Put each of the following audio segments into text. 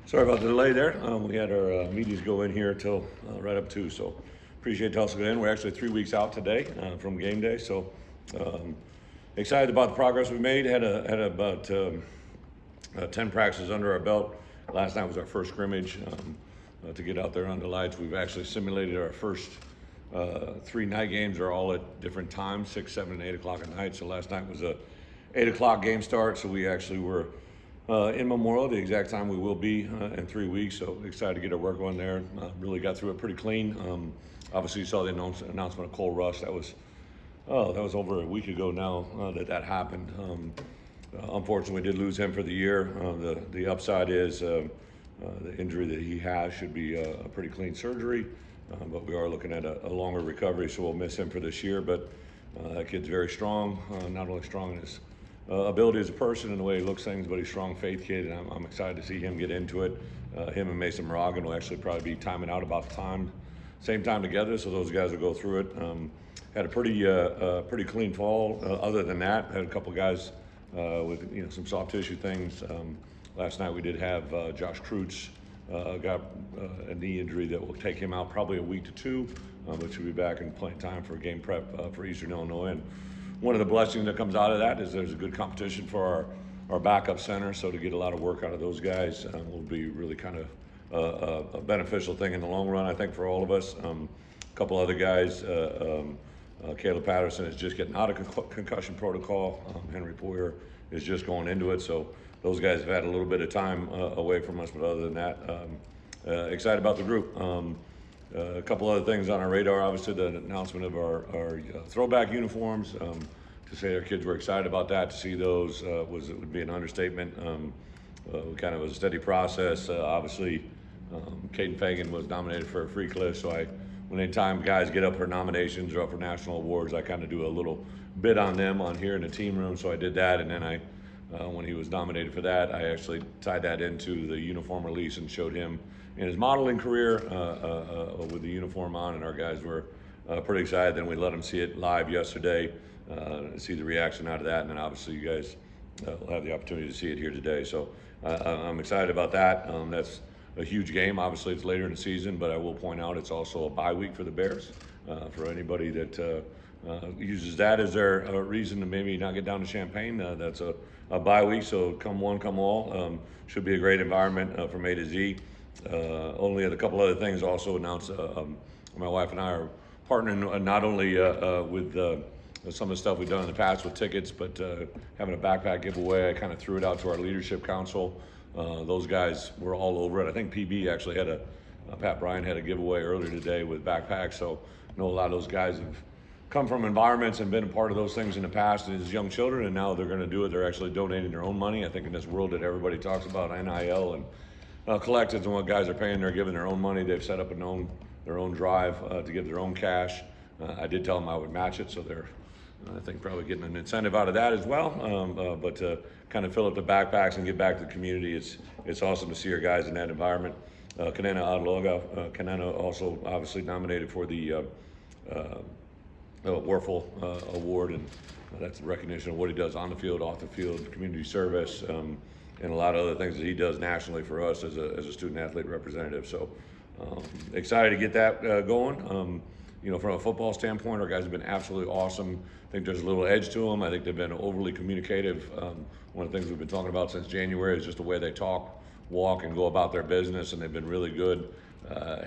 Sorry about the delay there. We had our meetings go in here till right up to, so appreciate Tulsa getting in. We're actually 3 weeks out today from game day, so um, excited about the progress we made. Had about 10 practices under our belt. Last night was our first scrimmage to get out there under lights. We've actually simulated our first 3 night games. Are all at different times, 6, 7, and 8 o'clock at night. So last night was a 8 o'clock game start, so we actually were in Memorial, the exact time we will be in 3 weeks. So excited to get our work on there. Really got through it pretty clean. Obviously, you saw the announcement of Cole Rush. That was over a week ago now that happened. Unfortunately, we did lose him for the year. The upside is the injury that he has should be a pretty clean surgery, but we are looking at a longer recovery, so we'll miss him for this year. But that kid's very strong, not only strong in his ability as a person and the way he looks things, but he's a strong faith kid, and I'm excited to see him get into it. Him and Mason Moragan will actually probably be timing out about the same time together, so those guys will go through it. Had a pretty clean fall. Other than that, had a couple guys with some soft tissue things. Last night we did have Josh Kreutz got a knee injury that will take him out probably a week to 2, but should be back in playing time for game prep for Eastern Illinois. And one of the blessings that comes out of that is there's a good competition for our backup center, so to get a lot of work out of those guys will be really kind of a beneficial thing in the long run, I think, for all of us. A couple other guys, Caleb Patterson is just getting out of concussion protocol. Henry Poyer is just going into it, so those guys have had a little bit of time away from us, but other than that, excited about the group. A couple other things on our radar, obviously the announcement of our throwback uniforms. To say our kids were excited about that, to see those would be an understatement. Kind of a steady process. Obviously, Caden Fagan was nominated for a free cliff, so when anytime guys get up for nominations or up for national awards, I kind of do a little bit on them on here in the team room, so I did that, and then when he was nominated for that, I actually tied that into the uniform release and showed him in his modeling career with the uniform on, and our guys were pretty excited. Then we let them see it live yesterday, see the reaction out of that, and then obviously you guys will have the opportunity to see it here today. So I'm excited about that. That's a huge game. Obviously it's later in the season, but I will point out it's also a bye week for the Bears. For anybody that uses that as their reason to maybe not get down to Champaign, that's a bye week, so come one, come all. Should be a great environment from A to Z. Only a couple other things also announced. My wife and I are partnering not only with some of the stuff we've done in the past with tickets, but having a backpack giveaway. I kind of threw it out to our leadership council. Those guys were all over it. I think PB actually had Pat Bryan had a giveaway earlier today with backpacks, so I know a lot of those guys have come from environments and been a part of those things in the past as young children, and now they're going to do it. They're actually donating their own money. I think in this world that everybody talks about NIL and collectives and what guys are paying, they're giving their own money. They've set up their own drive to give their own cash. I did tell them I would match it, so they're I think probably getting an incentive out of that as well. But to kind of fill up the backpacks and give back to the community, it's awesome to see our guys in that environment. Kanena Adloga, Kanena also obviously nominated for the Warfel Award, and that's a recognition of what he does on the field, off the field, community service, and a lot of other things that he does nationally for us as a student athlete representative. So excited to get that going. From a football standpoint, our guys have been absolutely awesome. I think there's a little edge to them. I think they've been overly communicative. One of the things we've been talking about since January is just the way they talk, walk, and go about their business, and they've been really good.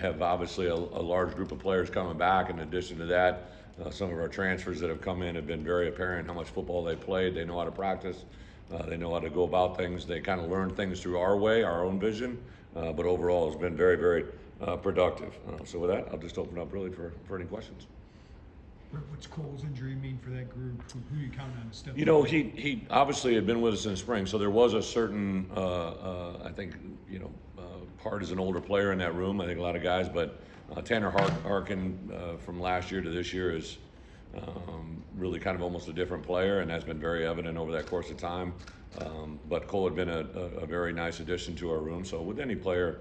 Have obviously a large group of players coming back. In addition to that, some of our transfers that have come in have been very apparent how much football they played. They know how to practice. They know how to go about things. They kind of learn things through our way, our own vision, but overall it's been very, very productive. So with that, I'll just open up really for any questions. What's Cole's injury mean for that group? Who you counting on to step up? He obviously had been with us in the spring, so there was a certain, I think, Hart is an older player in that room. I think a lot of guys, but Tanner Harkin from last year to this year is really kind of almost a different player, and that's been very evident over that course of time. But Cole had been a very nice addition to our room. So with any player,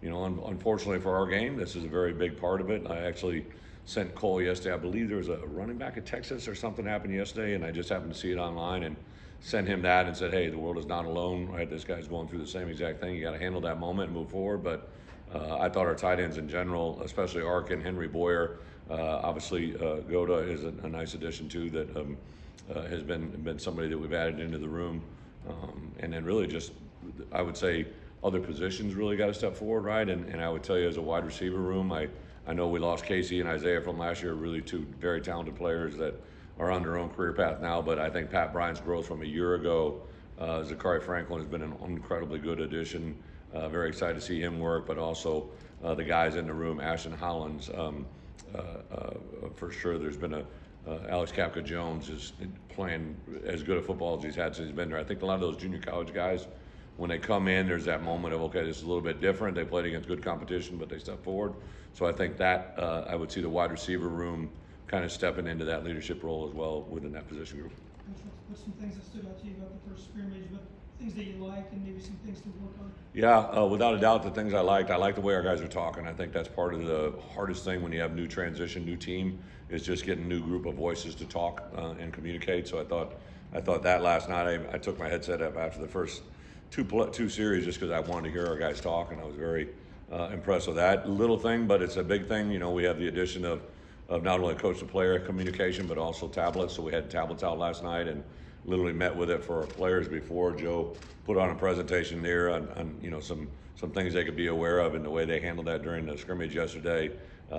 unfortunately for our game, this is a very big part of it. I actually sent Cole yesterday. I believe there was a running back at Texas or something happened yesterday, and I just happened to see it online, and sent him that and said, hey, the world is not alone, right? This guy's going through the same exact thing. You got to handle that moment and move forward. But I thought our tight ends in general, especially Arkin, Henry Boyer, obviously Goda is a nice addition too, that has been somebody that we've added into the room. And then really just, I would say, other positions really got to step forward, right? And I would tell you, as a wide receiver room, I know we lost Casey and Isaiah from last year, really two very talented players that are on their own career path now. But I think Pat Bryant's growth from a year ago, Zachary Franklin has been an incredibly good addition. Very excited to see him work, but also the guys in the room, Ashton Hollins, for sure. There's been Alex Kapka-Jones is playing as good a football as he's had since he's been there. I think a lot of those junior college guys, when they come in, there's that moment of, okay, this is a little bit different. They played against good competition, but they step forward. So I think that I would see the wide receiver room kind of stepping into that leadership role as well within that position group. What's some things that stood out to you about the first scrimmage, but things that you liked and maybe some things to work on? Yeah, without a doubt, the things I like the way our guys are talking. I think that's part of the hardest thing when you have new transition, new team, is just getting a new group of voices to talk and communicate. So I thought that last night. I took my headset up after the first two series just because I wanted to hear our guys talk, and I was very impressed with that little thing, but it's a big thing. You know, we have the addition of not only coach to player communication, but also tablets. So we had tablets out last night and literally met with it for our players before. Joe put on a presentation there on you know, some things they could be aware of, and the way they handled that during the scrimmage yesterday.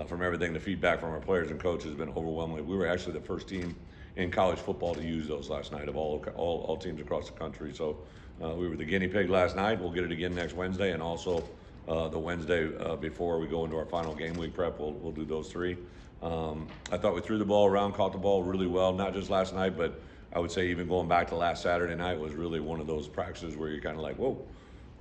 From everything, the feedback from our players and coaches has been overwhelming. We were actually the first team in college football to use those last night of all teams across the country. So we were the guinea pig last night. We'll get it again next Wednesday, and also the Wednesday before we go into our final game week prep. We'll do those three. I thought we threw the ball around, caught the ball really well, not just last night, but I would say even going back to last Saturday night was really one of those practices where you're kind of like, whoa, all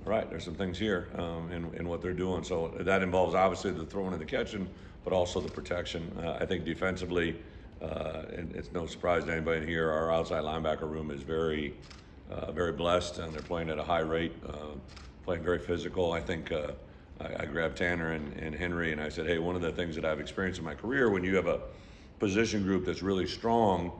right, there's some things here in what they're doing. So that involves obviously the throwing and the catching, but also the protection. I think defensively, and it's no surprise to anybody in here, our outside linebacker room is very blessed, and they're playing at a high rate, playing very physical. I think I grabbed Tanner and Henry, and I said, hey, one of the things that I've experienced in my career, when you have a position group that's really strong,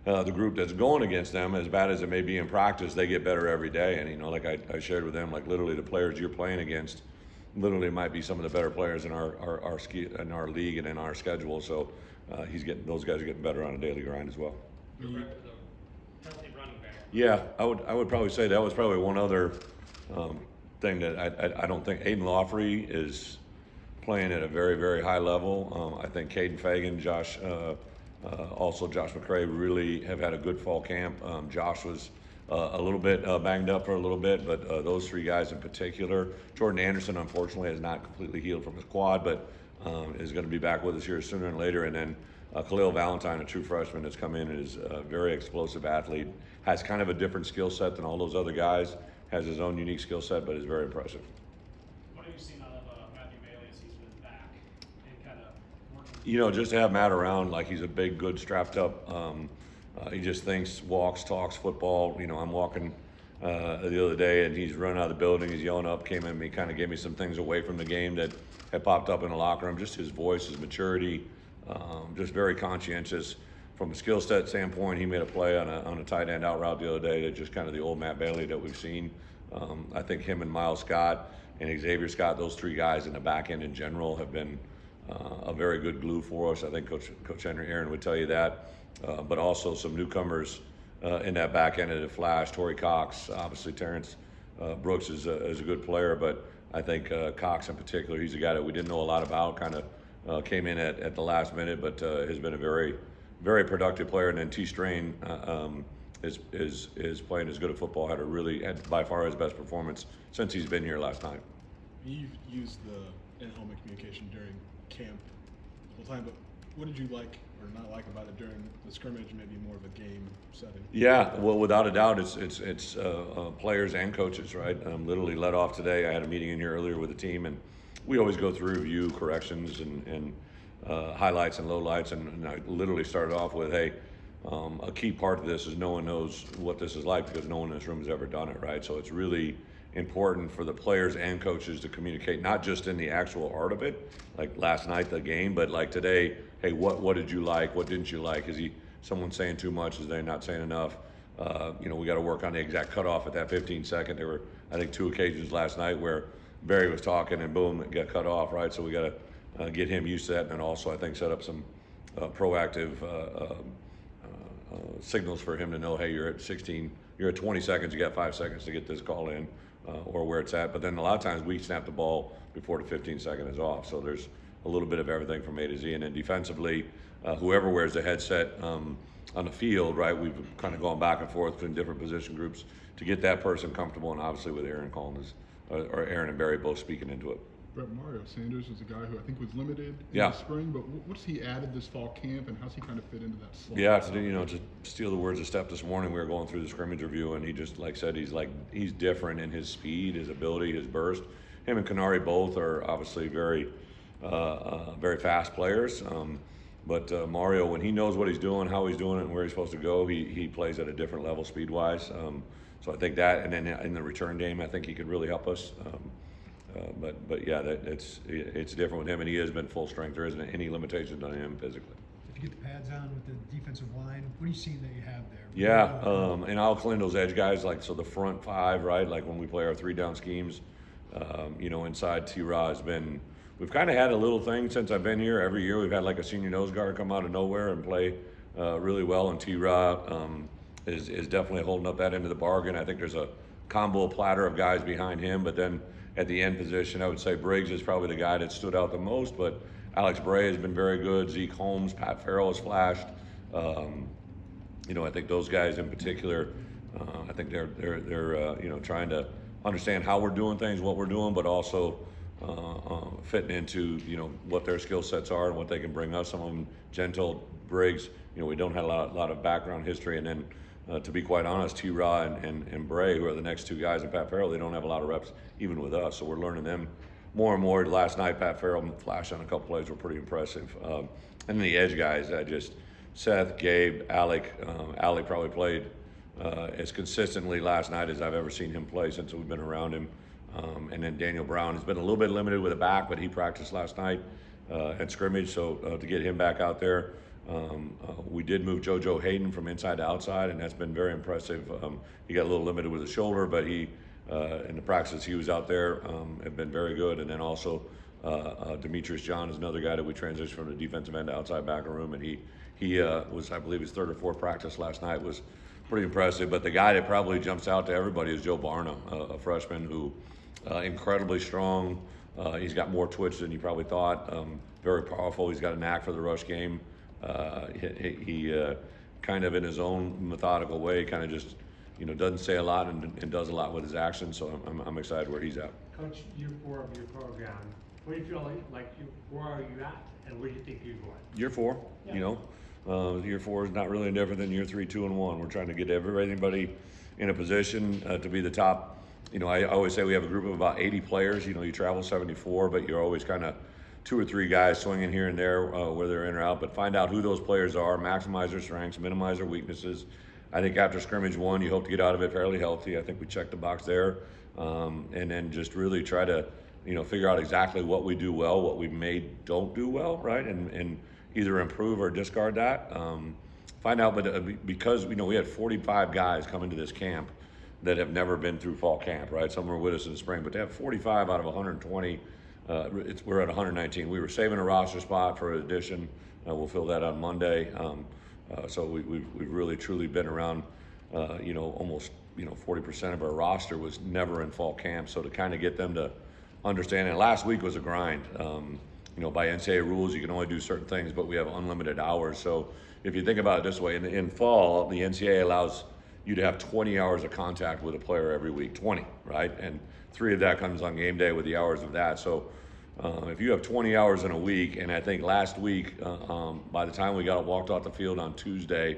the group that's going against them, as bad as it may be in practice, they get better every day. And, you know, like I shared with them, like literally the players you're playing against literally might be some of the better players in our league and in our schedule. So those guys are getting better on a daily grind as well. Yeah, I would probably say that was probably one other thing that I don't think Aiden Lawfrey is playing at a very, very high level. I think Caden Fagan, Josh McCray really have had a good fall camp. Josh was a little bit banged up for a little bit, but those three guys in particular. Jordan Anderson, unfortunately, has not completely healed from his quad, but is going to be back with us here sooner than later. And then Khalil Valentine, a true freshman that's come in, is a very explosive athlete, has kind of a different skill set than all those other guys, has his own unique skill set, but is very impressive. What have you seen out of Matthew Bailey as he's been back and kind of working? You know, just to have Matt around, like he's a big, good, strapped up. He just thinks, walks, talks football. You know, I'm walking the other day, and he's running out of the building. He's yelling up, came in, he kind of gave me some things away from the game that had popped up in the locker room. Just his voice, his maturity, just very conscientious. From a skill set standpoint, he made a play on a tight end out route the other day that just kind of the old Matt Bailey that we've seen. I think him and Miles Scott and Xavier Scott, those three guys in the back end in general, have been a very good glue for us. I think Coach Henry Aaron would tell you that. But also some newcomers in that back end of the flash. Torrey Cox, obviously Terrence Brooks is a good player, but I think Cox in particular, he's a guy that we didn't know a lot about, kind of came in at the last minute, but has been a very, very productive player. And then T. Strain is playing as good a football, had by far his best performance since he's been here last night. You've used the in-home communication during camp the whole time, but what did you like or not like about it during the scrimmage, maybe more of a game setting? Yeah, well, without a doubt, it's players and coaches, right? Literally led off today. I had a meeting in here earlier with the team, and we always go through review, corrections, and highlights and lowlights, and I literally started off with, hey, a key part of this is no one knows what this is like because no one in this room has ever done it, right? So it's really important for the players and coaches to communicate, not just in the actual art of it, like last night, the game, but like today, hey, what did you like? What didn't you like? Is someone saying too much? Is they not saying enough? we got to work on the exact cutoff at that 15-second. There were, I think, 2 occasions last night where Barry was talking and boom, it got cut off, right? So we got to get him used to that, and then also I think set up some proactive signals for him to know, hey, you're at 20 seconds, you got 5 seconds to get this call in, or where it's at. But then a lot of times we snap the ball before the 15-second is off. So there's a little bit of everything from A to Z. And then defensively, whoever wears the headset on the field, right, we've kind of gone back and forth between different position groups to get that person comfortable, and obviously with Aaron Collins, or Aaron and Barry both speaking into it. Brett, Mario Sanders is a guy who I think was limited in Yeah. the spring, but what's he added this fall camp, and how's he kind of fit into that slot? Yeah, to steal the words of Steph this morning, we were going through the scrimmage review, and he just, like said, he's different in his speed, his ability, his burst. Him and Canary both are obviously very fast players. But Mario, when he knows what he's doing, how he's doing it, and where he's supposed to go, he plays at a different level speed-wise. So I think that, and then in the return game, I think he could really help us. But yeah, it's different with him, and he has been full strength. There isn't any limitations on him physically. If you get the pads on with the defensive line, what are you seeing that you have there? Yeah, and I'll clean those edge guys, like, so the front 5, right? Like when we play our 3-down schemes, inside T-Raw has been, we've kind of had a little thing since I've been here. Every year we've had like a senior nose guard come out of nowhere and play really well, and T-Raw is definitely holding up that end of the bargain. I think there's a combo platter of guys behind him, but then at the end position, I would say Briggs is probably the guy that stood out the most, but Alex Bray has been very good. Zeke Holmes, Pat Farrell has flashed. I think those guys in particular, I think they're trying to understand how we're doing things, what we're doing, but also fitting into what their skill sets are and what they can bring us. Some of them, Gentle, Briggs, we don't have a lot of background history, and then to be quite honest, T-Raw and Bray, who are the next 2 guys, and Pat Farrell, they don't have a lot of reps even with us, so we're learning them more and more. Last night, Pat Farrell flashed on a couple plays were pretty impressive. And then the edge guys, Seth, Gabe, Alec. Alec probably played as consistently last night as I've ever seen him play since we've been around him. And then Daniel Brown has been a little bit limited with a back, but he practiced last night at scrimmage, so to get him back out there. We did move JoJo Hayden from inside to outside, and that's been very impressive. He got a little limited with his shoulder, but he, in the practices he was out there, have been very good. And then also Demetrius John is another guy that we transitioned from the defensive end to outside backer room, and he was, I believe, his 3rd or 4th practice last night, was pretty impressive. But the guy that probably jumps out to everybody is Joe Barnum, a freshman who incredibly strong. He's got more twitch than you probably thought. Very powerful. He's got a knack for the rush game. He kind of in his own methodical way, kind of just doesn't say a lot and does a lot with his actions. So I'm excited where he's at. Coach, year 4 of your program, what do you feel like where are you at, and where do you think you're going? Year 4, year 4 is not really any different than year 3, 2, and 1. We're trying to get everybody in a position to be the top. I always say we have a group of about 80 players. You travel 74, but you're always kind of 2 or 3 guys swinging here and there, whether they're in or out. But find out who those players are, maximize their strengths, minimize their weaknesses. I think after scrimmage 1, you hope to get out of it fairly healthy. I think we checked the box there, and then just really try to figure out exactly what we do well, what we don't do well, right, and either improve or discard that. Find out, but because we had 45 guys come into this camp that have never been through fall camp, right? Some were with us in the spring, but to have 45 out of 120, we're at 119. We were saving a roster spot for an addition. We'll fill that on Monday. So we've really truly been around, almost 40% of our roster was never in fall camp. So to kind of get them to understand, and last week was a grind. By NCAA rules, you can only do certain things, but we have unlimited hours. So if you think about it this way, in fall, the NCAA allows you to have 20 hours of contact with a player every week, 20, right? And 3 of that comes on game day with the hours of that. So if you have 20 hours in a week, and I think last week, by the time we walked off the field on Tuesday,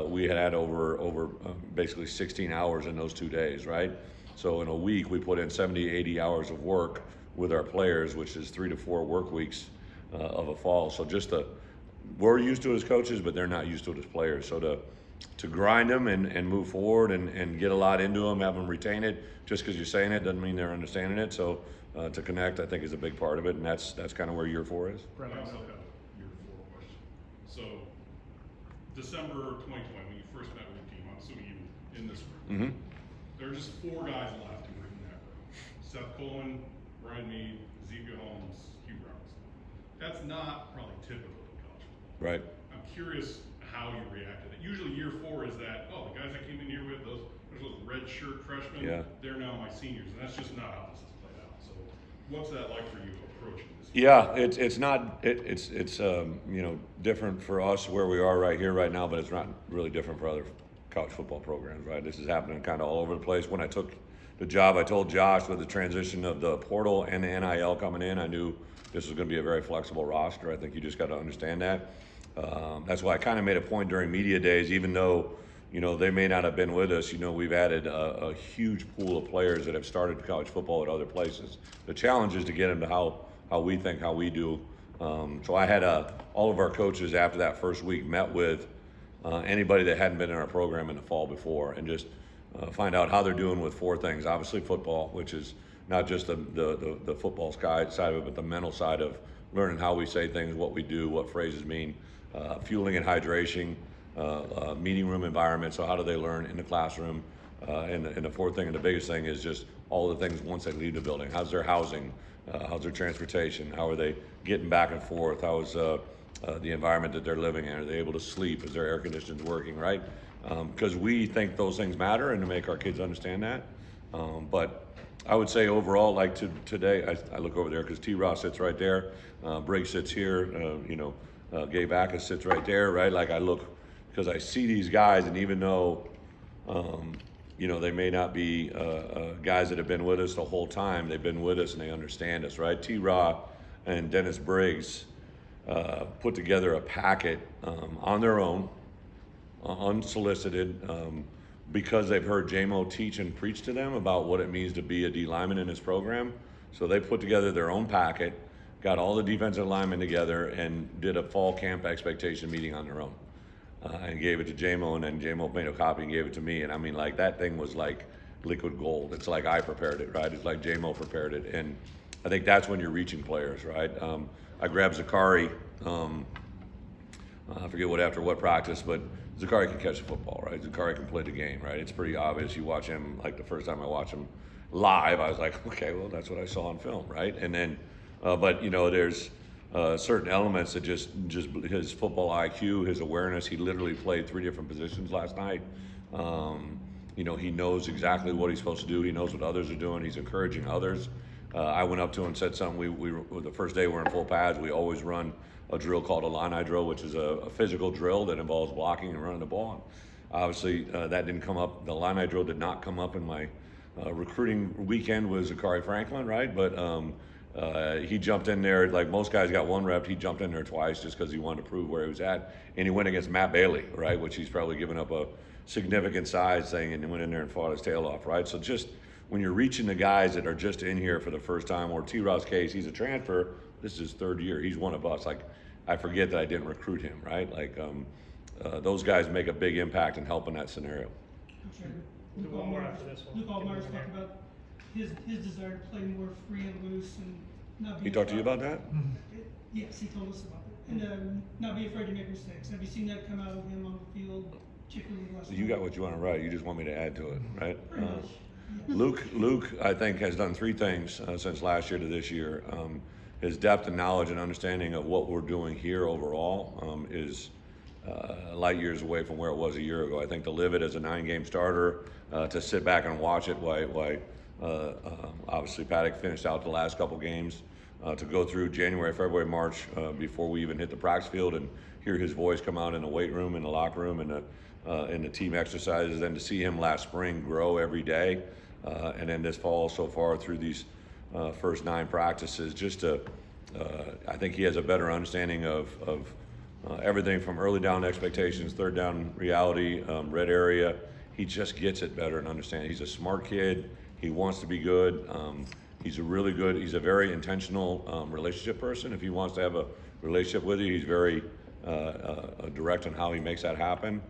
we had over basically 16 hours in those 2 days, right? So in a week, we put in 70, 80 hours of work with our players, which is 3 to 4 work weeks of a fall. So we're used to it as coaches, but they're not used to it as players. So to grind them and move forward and get a lot into them, have them retain it, just because you're saying it doesn't mean they're understanding it. So to connect, I think, is a big part of it, and that's kind of where year 4 is. I also have a year 4 question. So December 2020, when you first met with the team, I'm assuming even in this room. Mm-hmm. There are just 4 guys left in that room. Seth Coleman, Brian Mead, Ezekiel Holmes, Hugh Robinson. That's not probably typical in college football. Right. I'm curious how you reacted. Usually year 4 is that, oh, the guys I came in here with, those red shirt freshmen, Yeah. they're now my seniors. And that's just not how this has played out. So what's that like for you approaching this? Yeah, it's different for us where we are right here right now, but it's not really different for other college football programs, right? This is happening kind of all over the place. When I took the job, I told Josh with the transition of the portal and the NIL coming in, I knew this was going to be a very flexible roster. I think you just got to understand that. That's why I kind of made a point during media days, even though, they may not have been with us, we've added a huge pool of players that have started college football at other places. The challenge is to get them to how we think, how we do. So I had all of our coaches after that first week met with anybody that hadn't been in our program in the fall before and just find out how they're doing with 4 things. Obviously football, which is not just the football side of it, but the mental side of learning how we say things, what we do, what phrases mean, fueling and hydration, meeting room environment. So how do they learn in the classroom? And the 4th thing and the biggest thing is just all the things once they leave the building. How's their housing? How's their transportation? How are they getting back and forth? How is the environment that they're living in? Are they able to sleep? Is their air conditioning working, right? Because we think those things matter and to make our kids understand that. But I would say overall, like today, I look over there because T-Ross sits right there. Briggs sits here. Gabe Backus sits right there, right? Like I look because I see these guys, and even though they may not be guys that have been with us the whole time. They've been with us and they understand us, right? T-Raw and Dennis Briggs put together a packet on their own, unsolicited, because they've heard JMO teach and preach to them about what it means to be a D lineman in his program. So they put together their own packet, got all the defensive linemen together, and did a fall camp expectation meeting on their own. And gave it to JMO, and then JMO made a copy and gave it to me. And I mean, like, that thing was like liquid gold. It's like I prepared it, right? It's like JMO prepared it. And I think that's when you're reaching players, right? I grabbed Zakari, I forget after what practice, but Zakari can catch the football, right? Zakari can play the game, right? It's pretty obvious. You watch him, like the first time I watched him live, I was like, okay, well, that's what I saw on film, right? And then, but there's certain elements that just his football IQ, his awareness. He literally played 3 different positions last night. He knows exactly what he's supposed to do. He knows what others are doing. He's encouraging others. I went up to him and said something. We the first day we're in full pads. We always run a drill called a Illini drill, which is a physical drill that involves blocking and running the ball. Obviously, that didn't come up. The Illini drill did not come up in my recruiting weekend with Zakari Franklin, right? But he jumped in there, like most guys got 1 rep. He jumped in there twice just because he wanted to prove where he was at. And he went against Matt Bailey, right? Which he's probably given up a significant size thing, and he went in there and fought his tail off, right? So just when you're reaching the guys that are just in here for the first time, or T-Rod's case, he's a transfer. This is his 3rd year. He's one of us. Like, I forget that I didn't recruit him, right? Like, those guys make a big impact in helping that scenario. Do one more after this one. Luke Allmeyer's talked about his desire to play more free and loose and not be. He talked to you about that? Yes, he told us about it, and not be afraid to make mistakes. Have you seen that come out of him on the field, particularly last You got what you want to write. You just want me to add to it, right? Pretty much. Luke, I think, has done 3 things since last year to this year. His depth and knowledge and understanding of what we're doing here overall is light years away from where it was a year ago. I think to live it as a 9-game starter, to sit back and watch it while obviously Paddock finished out the last couple games, to go through January, February, March before we even hit the practice field and hear his voice come out in the weight room, in the locker room, in the team exercises, then to see him last spring grow every day, and then this fall so far through these first 9 practices, I think he has a better understanding of everything from early down expectations, 3rd down reality, red area. He just gets it better and understands. He's a smart kid. He wants to be good. He's a very intentional relationship person. If he wants to have a relationship with you, he's very direct on how he makes that happen.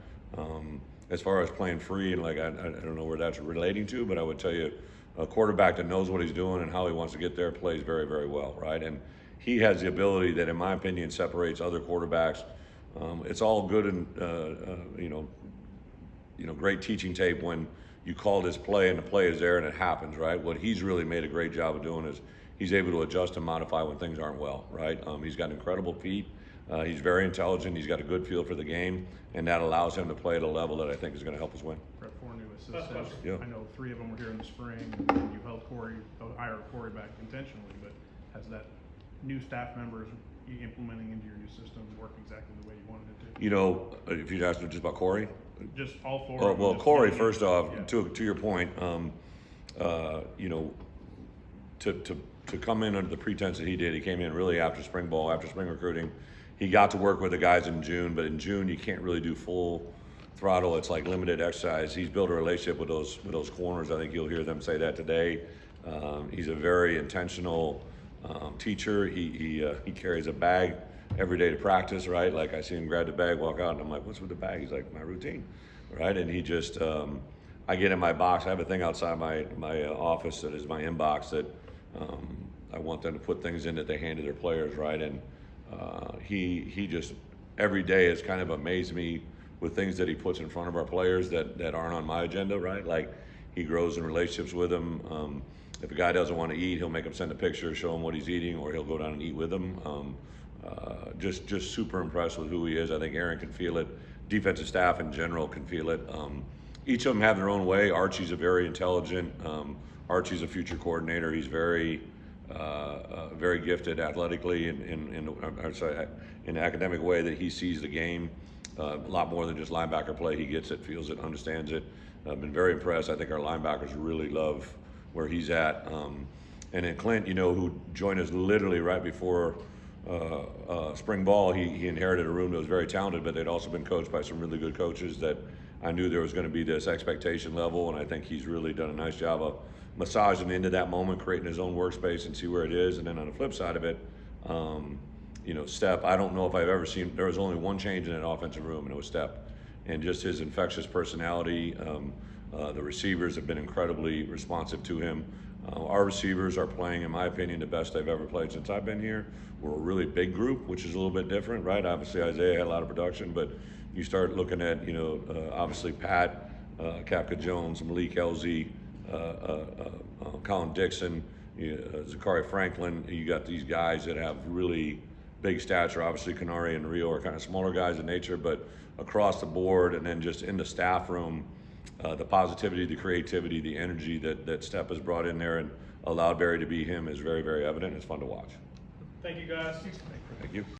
As far as playing free, and like I don't know where that's relating to, but I would tell you a quarterback that knows what he's doing and how he wants to get there plays very, very well, right? And he has the ability that, in my opinion, separates other quarterbacks. It's all good and great teaching tape when you call this play and the play is there and it happens, right? What he's really made a great job of doing is he's able to adjust and modify when things aren't well, right? He's got incredible feet. He's very intelligent. He's got a good feel for the game, and that allows him to play at a level that I think is going to help us win. Bret, 4 new Last assistants. question. Yeah. I know 3 of them were here in the spring, and you held hired Corey back intentionally, but has that new staff members you implementing into your new system work exactly the way you wanted it to? If you'd asked me just about Corey, Just all 4 well, of them? well just Corey, one- first off, yeah. to your point, to come in under the pretense that he did, he came in really after spring ball, after spring recruiting. He got to work with the guys in June, but in June you can't really do full throttle. It's like limited exercise. He's built a relationship with those corners. I think you'll hear them say that today. He's a very intentional teacher. He carries a bag every day to practice, right? Like I see him grab the bag, walk out, and I'm like, what's with the bag? He's like, my routine, right? And he just, I get in my box. I have a thing outside my office that is my inbox that I want them to put things in that they hand to their players, right? And he just every day has kind of amazed me with things that he puts in front of our players that aren't on my agenda, right? Like he grows in relationships with them. If a guy doesn't want to eat, he'll make him send a picture, show him what he's eating, or he'll go down and eat with them. Just super impressed with who he is. I think Aaron can feel it. Defensive staff in general can feel it. Each of them have their own way. Archie's a very intelligent. Archie's a future coordinator. He's very gifted athletically in an academic way that he sees the game. A lot more than just linebacker play. He gets it, feels it, understands it. I've been very impressed. I think our linebackers really love where he's at. And then Clint, who joined us literally right before spring ball, he inherited a room that was very talented, but they'd also been coached by some really good coaches that I knew there was going to be this expectation level, and I think he's really done a nice job of massaging into that moment, creating his own workspace and see where it is. And then on the flip side of it, Step, I don't know if I've ever seen, there was only one change in that offensive room, and it was Step. And just his infectious personality, the receivers have been incredibly responsive to him. Our receivers are playing, in my opinion, the best they've ever played since I've been here. We're a really big group, which is a little bit different, right? Obviously, Isaiah had a lot of production, but you start looking at, obviously Pat, Kapka Jones, Malik Elzy, Colin Dixon, Zachary Franklin. You got these guys that have really big stature. Obviously, Canary and Rio are kind of smaller guys in nature, but across the board, and then just in the staff room, the positivity, the creativity, the energy that Step has brought in there and allowed Barry to be him is very, very evident. It's fun to watch. Thank you, guys. Thank you.